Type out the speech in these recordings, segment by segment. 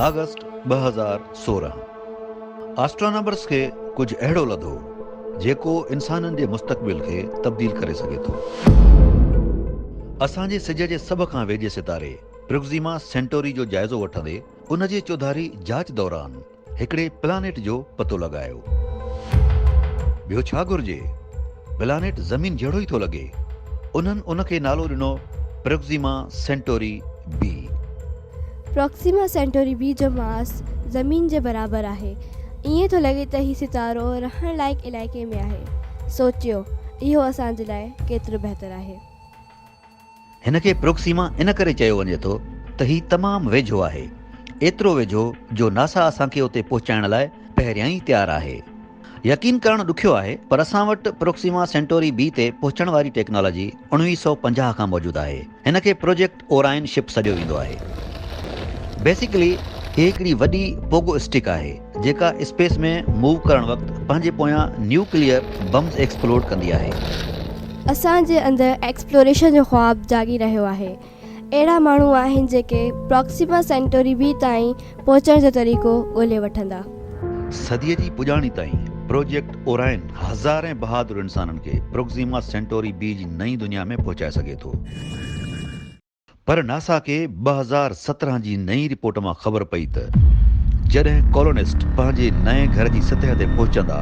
अगस्त 2016 astronomers खे कुछ अहिड़ो लधो जेको इंसाननि जे मुस्तक़बिल खे तब्दील करे सघे थो। असांजे सिज जे सभ खां वेझे सितारे प्रोक्सिमा सेंटोरी जो जाइज़ो वठंदे उन जे चौधारी जांच दौरान हिकिड़े प्लानेट जो पतो लॻायो। ॿियो छा घुर्जे, प्लानेट ज़मीन जहिड़ो ई थो लॻे। उन्हनि उनखे नालो ॾिनो Proxima Centauri b. Proxima Centauri b जो मास ज़मीन जे बराबरि आहे। ईअं थो लॻे त हीउ सितारो रहण लाइक़ु इलाइक़े में आहे। सोचियो इहो असांजे लाइ केतिरो बहितरु आहे। हिन खे प्रोक्सिमा इन करे चयो वञे थो त हीउ तमामु वेझो आहे, एतिरो वेझो जो नासा असांखे उते पहुचाइण लाइ पहिरियां ई तयारु आहे। यकीन करणु ॾुखियो आहे, पर असां वटि प्रोक्सिमा सेंटोरी बी ते पहुचण वारी टेक्नोलॉजी 1950 खां मौजूदु आहे। हिन खे प्रोजेक्ट ओराइन शिप सॾियो वेंदो आहे। बेसिकली हीअ हिकिड़ी वॾी पोगो स्टिक आहे जेका स्पेस में मूव करण वक़्तु पंहिंजे पोयां न्यूक्लियर बम्स एक्सप्लोड कंदी आहे। असांजे अंदरि एक्सप्लोरेशन जो ख़्वाबु जागी रहियो आहे। अहिड़ा माण्हू आहिनि जेके प्रोक्सिमा सेंटोरी बी ताईं पहुचण जो तरीक़ो ॻोल्हे वठंदा। सदीअ जी पुॼाणी ताईं प्रोजेक्ट ओराइन हज़ारें बहादुर इंसाननि खे प्रोक्सिमा सेंटोरी बी जी नई दुनिया में पहुचाए सघे थो। पर नासा खे 2017 जी नई रिपोर्ट मां ख़बर पई त जॾहिं कॉलोनिस्ट पंहिंजे नए घर जी सतह ते पहुचंदा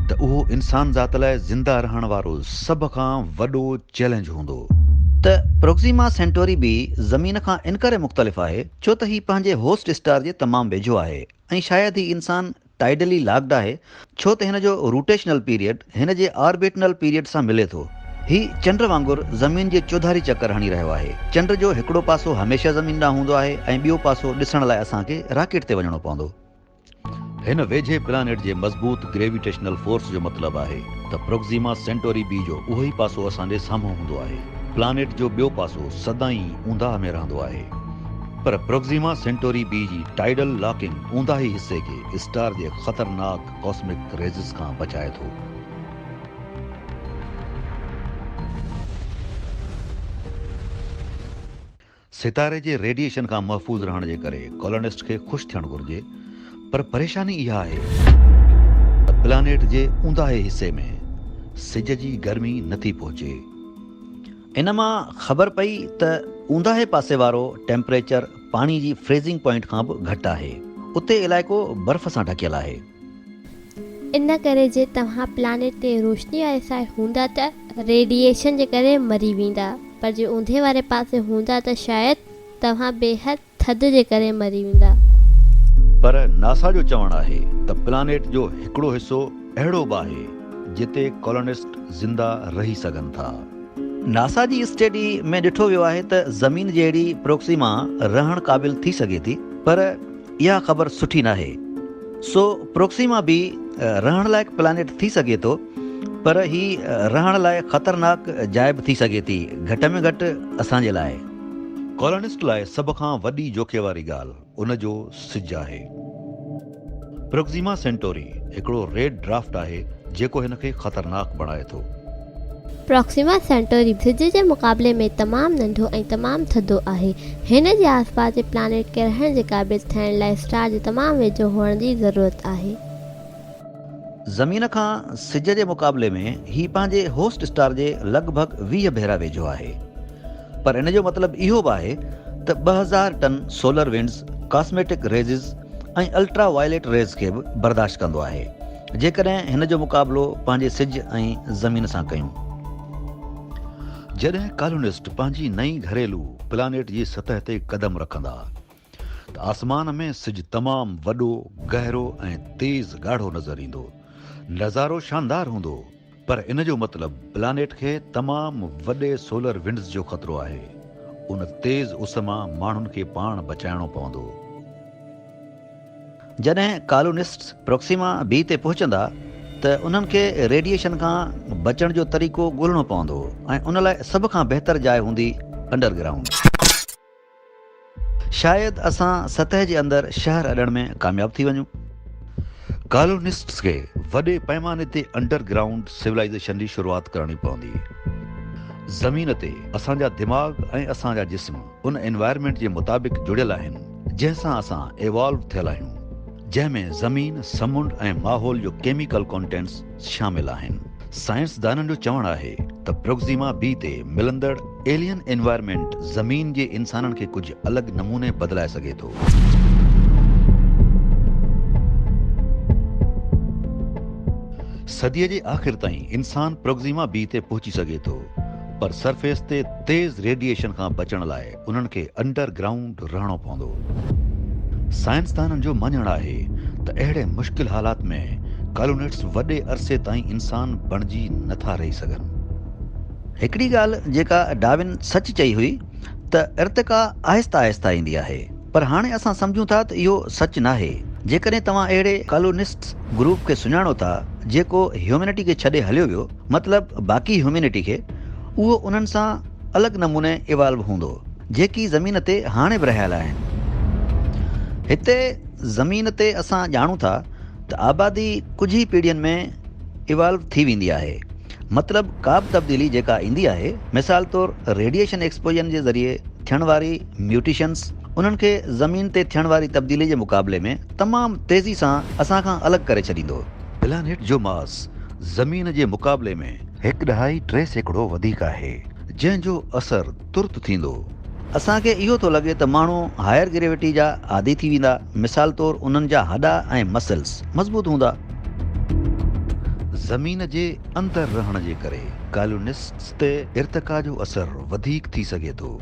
त उहो इंसान ज़ात लाइ ज़िंदा रहण वारो सभ खां वॾो चैलेंज हूंदो। त प्रोक्सिमा सेंटोरी बी ज़मीन खां इन करे मुख़्तलिफ़ आहे छो त हीउ पंहिंजे होस्ट स्टार जे तमामु वेझो आहे ऐं शायदि ही इंसान टाइडली लॉक्ड आहे छो त हिन जो रोटेशनल पीरियड हिन जे ऑर्बिटल पीरियड सां मिले थो। ही चंड वांगुरु ज़मीन जे चौधारी चकर हणी रहियो आहे। चंड जो हिकिड़ो पासो हमेशह ज़मीन ॾांहुं हूंदो आहे ऐं ॿियो पासो ॾिसण लाइ असांखे रॉकेट ते वञणो पवंदो। हिन वेझे प्लानेट जे मज़बूत ग्रेविटेशनल फोर्स जो मतिलबु आहे त प्रोक्सिमा सेंटोरी बी जो उहो ई पासो असांजे साम्हूं हूंदो आहे। प्लानेट जो ॿियो पासो सदाईं ऊंदाह में रहंदो आहे, पर प्रोक्सिमा सेंटोरी बी जी टाइडल लॉकिंग ऊंदाही हिसे खे स्टार जे ख़तरनाक कॉस्मिक रेज़िस खां बचाए थो। सितारे जे रेडिएशन खां महफ़ूज़ रहण जे करे कॉलोनिस्ट खे ख़ुशि थियणु घुरिजे, पर परेशानी इहा आहे त प्लानेट जे ऊंदाहे हिसे में सिज जी गर्मी नथी पहुचे। इन मां ख़बर पई त ऊंदाहे पासे वारो टेम्परेचर पाणी जी फ्रीज़िंग पॉइंट खां बि घटि आहे। उते इलाइक़ो बर्फ़ सां ढकियल आहे। इन करे जे तव्हां प्लानेट ते रोशनी वारे साइड हूंदा त रेडिएशन जे करे मरी वेंदा, पर जे ऊंधे वारे पासे हूंदा त शायदि तव्हां बेहद थधि जे करे मरी वेंदा। पर नासा जो चवणु आहे त प्लानेट जो हिकिड़ो हिसो अहिड़ो बि आहे जिते कॉलोनिस्ट ज़िंदा रही सघनि था। नासा जी स्टडी में ॾिठो वियो आहे त ज़मीन जहिड़ी प्रोक्सिमा रहण क़ाबिल थी सघे थी, पर इहा ख़बर सुठी नाहे। सो प्रोक्सिमा बि रहण लाइक़ु प्लानेट थी सघे थो, पर ही रहण लाइ ख़तरनाक जाइ बि थी सघे थी, घटि में घटि असांजे लाइ। कॉलोनिस्ट लाइ सभ खां वॾी जोखे वारी ॻाल्हि उन जो सिज आहे। प्रोक्सिमा सेंटोरी हिकिड़ो रेड ड्राफ्ट आहे जेको हिन खे ख़तरनाक बणाए थो। प्रोक्सिमा सेंटोरी सिज जे मुक़ाबले में तमामु नंढो ऐं तमामु थधो आहे। हिन जे आसपास जे प्लानेट खे रहण जे क़ाबिल थियण लाइ स्टार जे तमामु वेझो हुअण जी ज़रूरत आहे। ज़मीन खां सिज जे मुक़ाबले में ही पंहिंजे होस्ट स्टार जे लॻभॻि 20 भेरा वेझो आहे, पर इन जो मतिलबु इहो बि आहे त 2000 टन सोलर विंड्स, कॉस्मेटिक रेज़िस ऐं अल्ट्रा वायलेट रेज़ खे बि बर्दाश्त कंदो आहे जेकॾहिं हिन जो मुक़ाबिलो पंहिंजे सिज ऐं ज़मीन सां कयूं। जॾहिं कॉलोनिस्ट पंहिंजी नई घरेलू प्लानेट जी सतह ते क़दम रखंदा त आसमान में सिज तमामु वॾो, गहरो ऐं तेज़ ॻाढ़ो नज़र ईंदो। नज़ारो शानदार हूंदो, पर इन जो मतिलबु प्लानेट खे तमामु वॾे सोलर विंड्स जो ख़तरो आहे। उन तेज़ उस मां माण्हुनि खे पाण बचाइणो पवंदो। जॾहिं कॉलोनिस्ट प्रोक्सिमा बी ते पहुचंदा त उन्हनि खे रेडिएशन खां बचण जो तरीक़ो ॻोल्हणो पवंदो ऐं उन लाइ सभ खां बहितर जाइ हूंदी अंडरग्राउंड। शायदि असां सतह जे अंदरि शहर अॾण में कामयाबु थी वञूं। कॉलोनिस्ट्स खे वॾे पैमाने ते अंडरग्राउंड सिविलाइज़ेशन जी शुरूआत करणी पवंदी। ज़मीन ते असांजा दिमाग़ ऐं असांजा जिस्म उन एनवायरमेंट जे मुताबिक़ जुड़ियल आहिनि जंहिंसां असां इवॉल्व थियल आहियूं, जंहिंमें ज़मीन, समुंड ऐं माहौल जो केमिकल कॉन्टेंट्स शामिल आहिनि। साइंसदाननि जो चवणु आहे त प्रोक्सिमा बी ते मिलंदड़ एलियन एनवायरमेंट ज़मीन जे इंसाननि खे कुझु अलॻि नमूने बदिलाए सघे थो। सदीअ जे आख़िर ताईं इंसान प्रोक्सिमा बी ते पहुची सघे थो, पर सरफेस ते तेज़ रेडिएशन खां बचण लाइ उन्हनि खे अंडरग्राउंड रहणो पवंदो। साइंसदाननि जो मञणु आहे त अहिड़े मुश्किल हालात में कॉलोनिस्ट्स वॾे अरसे ताईं इंसान बणिजी नथा रही सघनि। हिकिड़ी ॻाल्हि जेका डार्विन सच चई हुई त इर्तिका आहिस्ता आहिस्ता ईंदी आहे, पर हाणे असां सम्झूं था त इहो सच नाहे। जेकॾहिं तव्हां अहिड़े कॉलोनिस्ट ग्रुप खे सुञाणो था जेको ह्यूमैनिटी खे छॾे हलियो वियो, मतिलबु बाक़ी ह्यूमैनिटी खे, उहो उन्हनि सां अलॻि नमूने इवॉल्व हूंदो, जेकी ज़मीन ते हाणे बि रहियल आहिनि। हिते ज़मीन ते असां ॼाणूं था त आबादी कुझु ई पीढ़ियुनि में इवॉल्व थी वेंदी आहे। मतिलबु का बि तब्दीली जेका ईंदी आहे, मिसाल तौरु रेडिएशन एक्सपोजर जे ज़रिए थियण वारी म्यूटेशन्स उन्हनि खे ज़मीन ते थियण वारी तब्दीली जे मुक़ाबले में तमामु तेज़ी सां असां खां अलॻि करे छॾींदो। प्लैनेट जो मास ज़मीन जे मुक़ाबले में 1.5-3 वधीक आहे, जंहिंजो असरु तुर्त थींदो। असांखे इहो थो लॻे त माण्हू हायर ग्रेविटी जा आदी थी वेंदा। मिसाल तौरु उन्हनि जा हॾा ऐं मसल्स मज़बूत हूंदा। ज़मीन जे अंदर रहण जे करे कॉलोनिस्ट्स ते इर्तिका जो असरु वधीक थी सघे थो।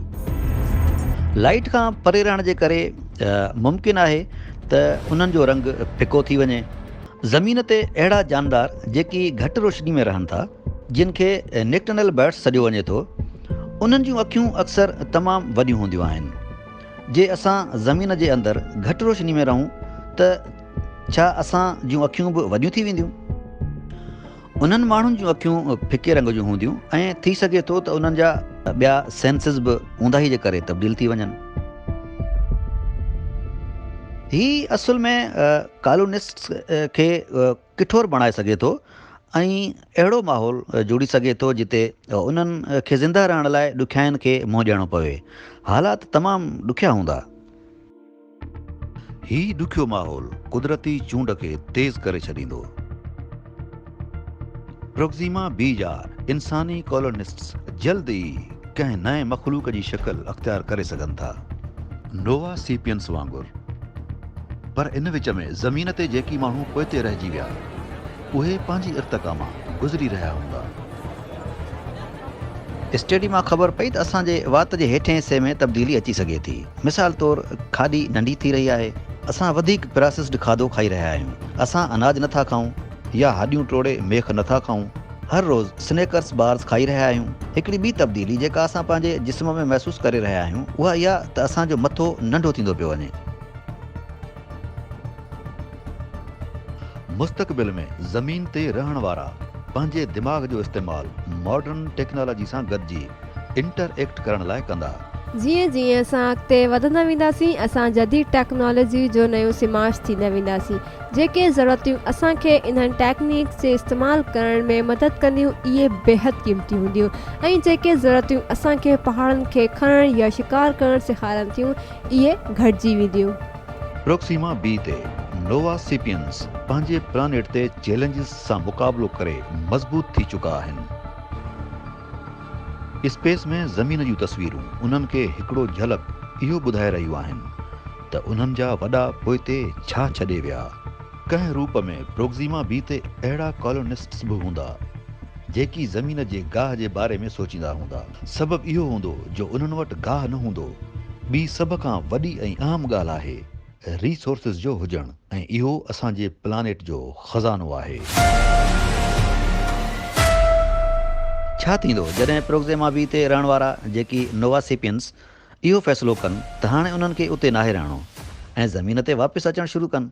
लाइट खां परे रहण जे करे मुमकिन आहे त उन्हनि जो रंग फिको थी वञे। ज़मीन ते अहिड़ा जानदार जेकी घटि रोशनी में रहनि था, जिन खे निक्टर्नल बर्ड्स सॾियो वञे थो, उन्हनि जूं अखियूं अक्सर तमामु वॾियूं हूंदियूं आहिनि। जे असां ज़मीन जे अंदरि घटि रोशनी में रहूं त छा असां जूं अखियूं बि वॾियूं थी वेंदियूं? उन्हनि माण्हुनि जूं अखियूं फिके रंग जूं हूंदियूं ऐं थी सघे थो त उन्हनि जा ॿिया सेंसिस बि ऊंदाही जे करे तब्दील थी वञनि। ही असुल में कॉलोनिस्ट्स खे किठोर बणाए सघे थो ऐं अहिड़ो माहौल जोड़ी सघे थो जिते उन्हनि खे ज़िंदा रहण लाइ ॾुखियाईनि खे मुंहुं ॾियणो पवे। हालात तमामु ॾुखिया हूंदा। ही ॾुखियो माहौल कुदरती चूंड खे तेज़ करे छॾींदो। प्रोक्सिमा बी जा इंसानी कॉलोनिस्ट्स जल्द ई कंहिं नए मखलूक जी शक्ल अख़्तियार करे सघनि था, नोवा सीपियंस वांगुरु। पर इन विच में ज़मीन ते जेकी माण्हू पोइते रहिजी विया, उहे पंहिंजी इर्तिका मां गुज़री रहिया हूंदा। स्टडी मां ख़बर पई त असांजे वात जे हेठें हिसे में तब्दीली अची सघे थी। मिसाल तौरु खाधी नंढी थी रही आहे, असां वधीक प्रोसेस्ड खाधो खाई रहिया आहियूं, असां अनाज नथा खाऊं या हॾियूं टोड़े मेख नथा खाऊं, हर रोज़ स्नैकर्स बार्स खाई रहिया आहियूं। हिकिड़ी ॿी तब्दीली जेका असां पंहिंजे जिस्म में महसूसु करे रहिया आहियूं, उहा इहा त असांजो मथो नंढो थींदो पियो वञे। मुस्तक़बिल में ज़मीन ते रहण वारा पंहिंजे दिमाग़ जो इस्तेमालु मॉडर्न टेक्नोलॉजी सां गॾिजी इंटरएक्ट करण लाइ कंदा। जीअं जीअं असां अॻिते वधंदा वेंदासीं, असां जदीद टेक्नोलॉजी जो नयो सिमाश थींदा वेंदासीं। जेके ज़रूरतूं असांखे इन्हनि टेक्निक्स जे इस्तेमालु करण में मदद कंदियूं, इहे बेहद क़ीमती हूंदियूं, ऐं जेके ज़रूरतूं असांखे पहाड़नि खे खणण या शिकार करणु सेखारनि थियूं, इहे घटिजी वेंदियूं। प्रोक्सिमा बी ते नोवा सीपियंस पंहिंजे प्लानेट ते चैलेंजिस सां मुक़ाबिलो करे मज़बूत थी चुका आहिनि। स्पेस में ज़मीन जूं तस्वीरूं उन्हनि खे हिकिड़ो झलक इहो ॿुधाए रहियूं आहिनि त उन्हनि जा वॾा पोइते छा छॾे विया। कंहिं रूप में प्रोक्सिमा बी ते अहिड़ा कॉलोनिस्ट्स बि हूंदा जेकी ज़मीन जे गाह जे बारे में सोचींदा हूंदा। सबबु इहो हूंदो जो उन्हनि वटि गाह न हूंदो। ॿी सभ खां वॾी ऐं अहम ॻाल्हि आहे रिसोर्सिस जो हुजणु, ऐं इहो असांजे प्लानेट जो ख़ज़ानो आहे। छा थींदो जॾहिं प्रोक्सिमा बी ते रहण वारा जेकी नोवा सीपियंस इहो फ़ैसिलो कनि त हाणे उन्हनि खे उते नाहे रहणो ऐं ज़मीन ते वापसि अचणु शुरू कनि?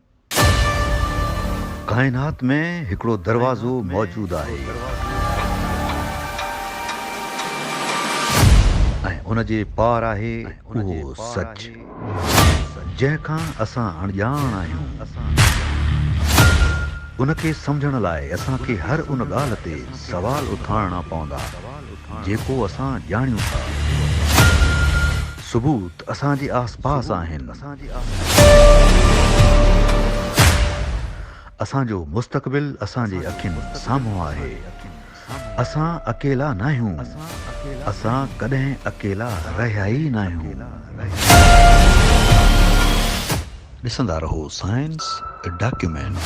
काइनात में हिकिड़ो दरवाज़ो मौजूदु आहे ऐं उन जे पार आहे उहो सच जंहिंखां असां अणॼाण आहियूं। उनखे सम्झण लाइ असांखे हर उन ॻाल्हि ते सवाल उथारणा पवंदा जेको असां ॼाणियूं था। सबूत असांजे आसपास आहिनि। असांजो मुस्तक़बिल असांजे अखियुनि साम्हूं आहे। असां अकेला न आहियूं, असां कॾहिं अकेला रहिया ई न आहियूं। ॾिसंदा रहो साइंस डॉक्यूमेंट।